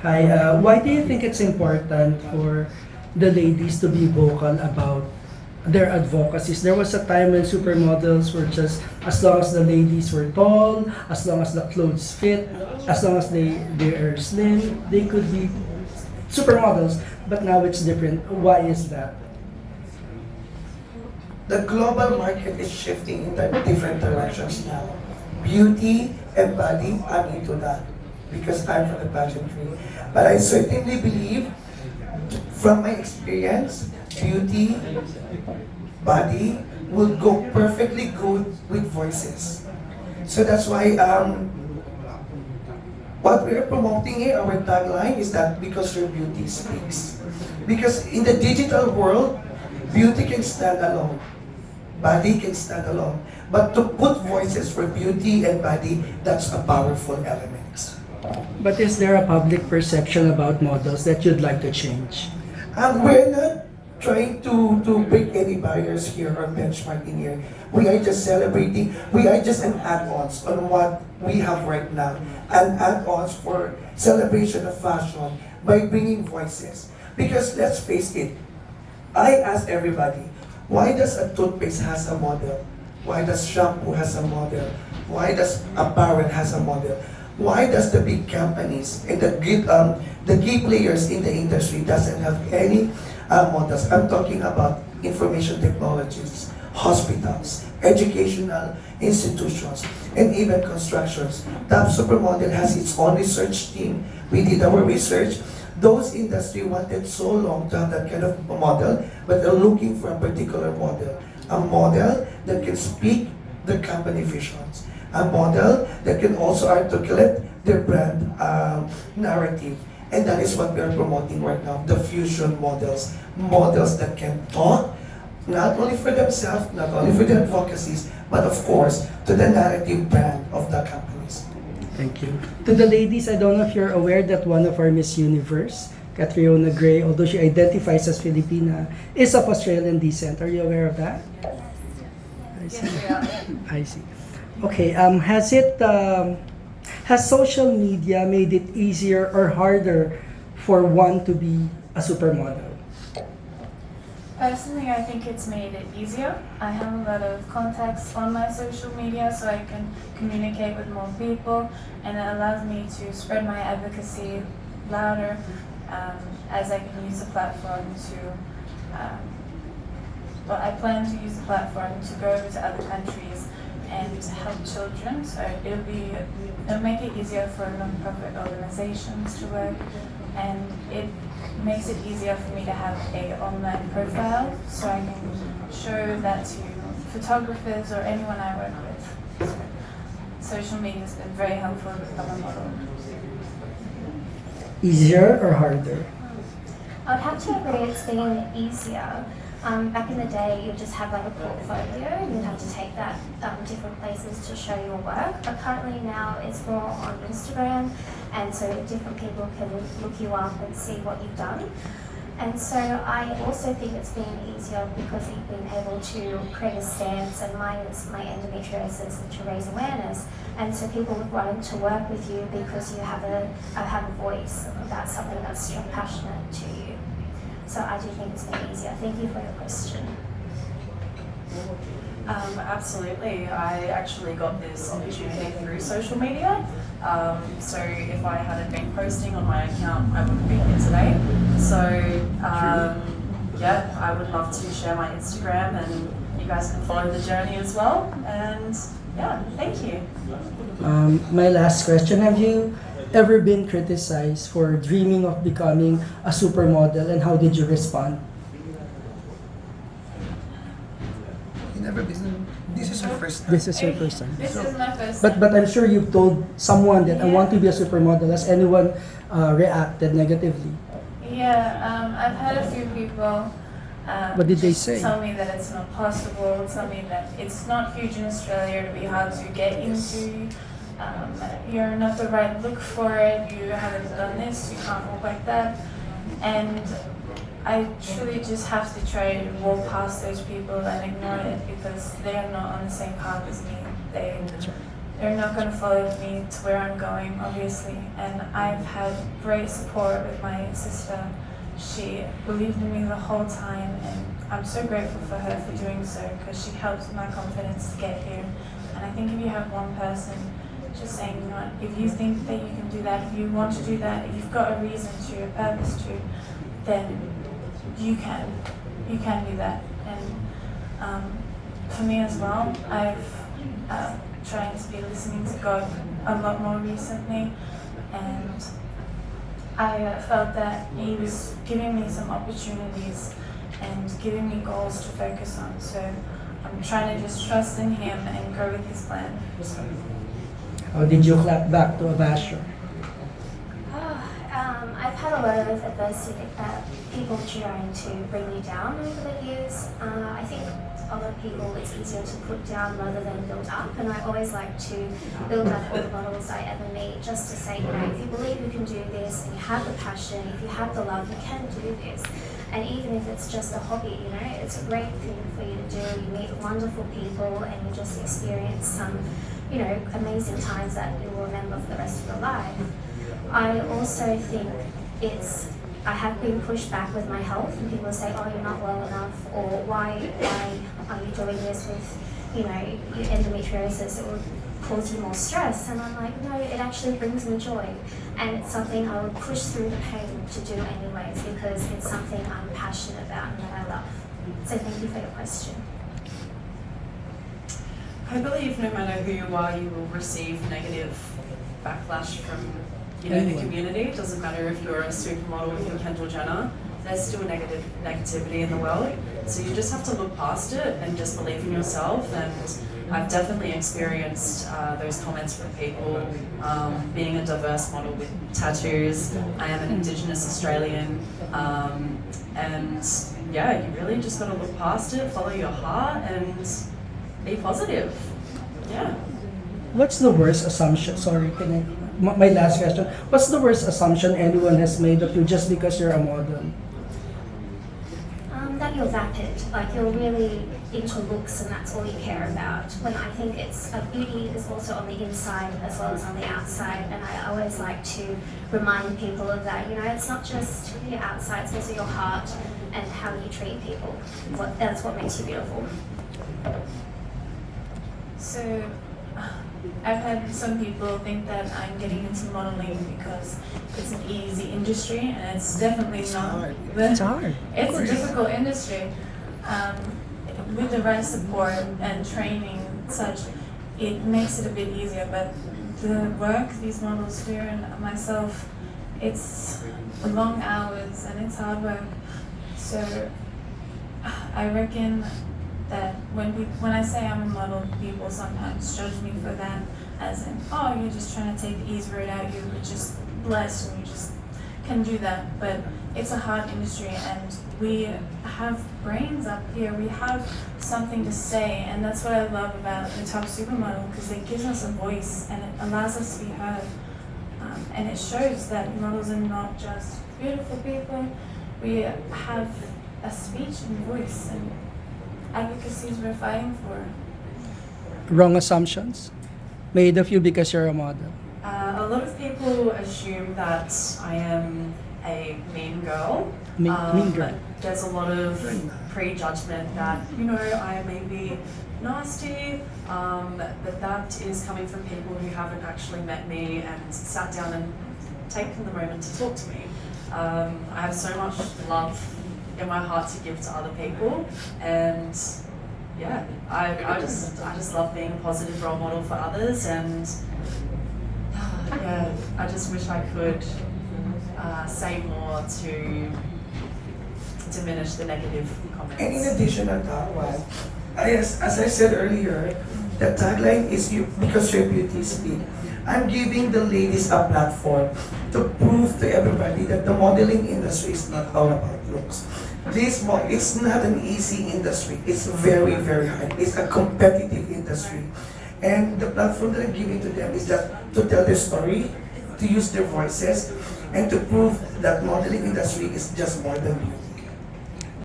Hi, why do you think it's important for the ladies to be vocal about their advocacies? There was a time when supermodels were just, as long as the ladies were tall, as long as the clothes fit, as long as they are slim, they could be supermodels. But now it's different. Why is that? The global market is shifting in different directions now. Beauty and body, I'm into that because I'm from the pageantry. But I certainly believe, from my experience, beauty, body will go perfectly good with voices. So that's why what we're promoting here, our tagline is that because your beauty speaks. Because in the digital world, beauty can stand alone. Body can stand alone. But to put voices for beauty and body, that's a powerful element. But is there a public perception about models that you'd like to change? We're not trying to break any barriers here or benchmark in here. We are just celebrating, we are just an add-ons on what we have right now. An add-ons for celebration of fashion by bringing voices. Because let's face it, I ask everybody, why does a toothpaste has a model? Why does shampoo has a model? Why does apparel has a model? Why does the big companies and the key players in the industry doesn't have any models? I'm talking about information technologies, hospitals, educational institutions, and even constructions. Top Supermodel has its own research team. We did our research. Those industry wanted so long to have that kind of model, but they're looking for a particular model. A model that can speak the company visions. A model that can also articulate their brand narrative. And that is what we are promoting right now, the fusion models. Models that can talk, not only for themselves, not only for their advocacies, but of course, to the narrative brand of the companies. Thank you. To the ladies, I don't know if you're aware that one of our Miss Universe, Catriona Gray, although she identifies as Filipina, is of Australian descent. Are you aware of that? I see. I see. Okay. Has social media made it easier or harder for one to be a supermodel? Personally, I think it's made it easier. I have a lot of contacts on my social media so I can communicate with more people, and it allows me to spread my advocacy louder as I can use the platform to, I plan to use the platform to go to other countries and to help children. So it'll make it easier for non-profit organizations to work, and it makes it easier for me to have a online profile so I can show that to photographers or anyone I work with. So social media has been very helpful to become a model. Easier or harder? I'd have to agree it's been easier. Back in the day, you'd just have like a portfolio and you'd have to take that different places to show your work. But currently now it's more on Instagram, and so different people can look you up and see what you've done. And so I also think it's been easier because you've been able to create a stance, and mine is my endometriosis, and to raise awareness. And so people would want to work with you because you have a voice about something that's passionate to you. So I do think it's been easier. Thank you for your question. Absolutely. I actually got this opportunity through social media. So if I hadn't been posting on my account, I wouldn't be here today. So yeah, I would love to share my Instagram, and you guys can follow the journey as well. And yeah, thank you. My last question, have you ever been criticized for dreaming of becoming a supermodel, and how did you respond? Never been. This is your first time. This is your first time. This is my first But I'm sure you've told someone that I want to be a supermodel. Has anyone reacted negatively? Yeah, I've had a few people What did they just say? tell me that it's not possible, tell me that it's not huge in Australia, it'll be hard to get into, you're not the right look for it, you haven't done this, you can't walk like that. And I truly just have to try to walk past those people and ignore it because they are not on the same path as me. They're they're not going to follow me to where I'm going, obviously. And I've had great support with my sister. She believed in me the whole time, and I'm so grateful for her for doing so, because she helped my confidence to get here. And I think if you have one person just saying, you know what, if you think that you can do that, if you want to do that, if you've got a reason to, a purpose to, then you can do that. And for me as well, I've trying to be listening to God a lot more recently, and I felt that He was giving me some opportunities and giving me goals to focus on. So I'm trying to just trust in Him and go with His plan. How did you clap back to a basher? I've had a lot of adversity, people trying to bring me down over the years. I think a lot of people, it's easier to put down rather than build up, and I always like to build up all the models I ever meet, just to say, you know, if you believe you can do this and you have the passion, if you have the love, you can do this. And even if it's just a hobby, you know, it's a great thing for you to do. You meet wonderful people and you just experience some, you know, amazing times that you will remember for the rest of your life. I also think I have been pushed back with my health, and people say, oh, you're not well enough, or why are you doing this with, you know, your endometriosis? It will cause you more stress. And I'm like, no, it actually brings me joy. And it's something I would push through the pain to do anyways, because it's something I'm passionate about and that I love. So thank you for your question. I believe no matter who you are, you will receive negative backlash from the community. It doesn't matter if you're a supermodel with your Kendall Jenner, there's still negativity in the world. So you just have to look past it and just believe in yourself. And I've definitely experienced those comments from people. Being a diverse model with tattoos, I am an Indigenous Australian, and yeah, you really just got to look past it, follow your heart, and be positive. Yeah. What's the worst assumption? Sorry, my last question. What's the worst assumption anyone has made of you just because you're a model? That you're vapid, like you're really into looks and that's all you care about. When I think beauty is also on the inside as well as on the outside, and I always like to remind people of that. You know, it's not just your outside, it's also your heart and how you treat people. That's what makes you beautiful. So I've had some people think that I'm getting into modeling because it's an easy industry, and it's definitely not. It's hard. It's a difficult industry. With the right support and training and such, it makes it a bit easier. But the work these models do, and myself, it's long hours and it's hard work. So I reckon that when I say I'm a model, people sometimes judge me for that, as in, oh, you're just trying to take the easy road out, you're just blessed and you just can do that. But it's a hard industry, and we have brains up here, we have something to say, and that's what I love about the Top Supermodel, because it gives us a voice and it allows us to be heard. And it shows that models are not just beautiful people, we have a speech and voice and advocacies we're fighting for. Wrong assumptions made of you because you're a model. A lot of people assume that I am a mean girl. Mean girl. There's a lot of prejudgment that, I may be nasty, but that is coming from people who haven't actually met me and sat down and taken the moment to talk to me. I have so much love in my heart to give to other people, and yeah, I just love being a positive role model for others, and yeah, I just wish I could say more to diminish the negative comments. And in addition to that one, as I said earlier, the tagline is you because your beauty speak. I'm giving the ladies a platform to prove to everybody that the modeling industry is not all about looks. It's not an easy industry. It's very, very hard. It's a competitive industry. And the platform that I'm giving to them is that to tell their story, to use their voices, and to prove that modeling industry is just more than beauty.